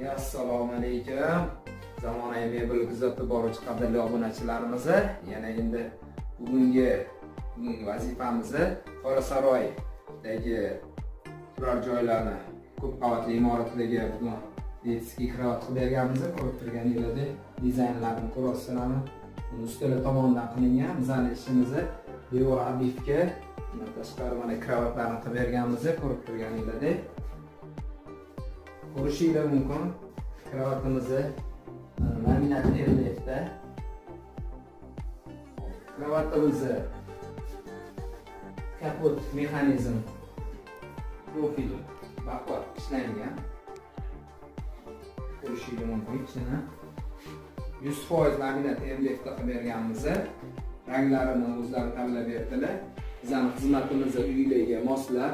Assalomu alaykum. Zamonaviy mebel kuzatib boruvchi qadrli obunachilarimiz, yana endi bugungi vazifamiz Qorasaroydagi turar joylarni ko'p qavatli imoratlarga detskiy kravat qilib berganmiz. Ko'rib turganingizdek dizaynlarini ko'rasizlarmi? Ustuli tomonidan qilingan bizning ishimiz devor abifga tashqari mana kravatlarni qilib berganmiz. Ko'rib turganingizdek ko'rishingiz mumkin. Kravatimiz laminat MDFda. Kravatimiz kapot mexanizm profil baquvvat ishlangan. Ko'rishingiz mumkin. Ichini 100% laminat MDFda qilib berganmiz. Ranglarini o'zlari tanlab berdilar. Bizning xizmatimiz uylarga moslab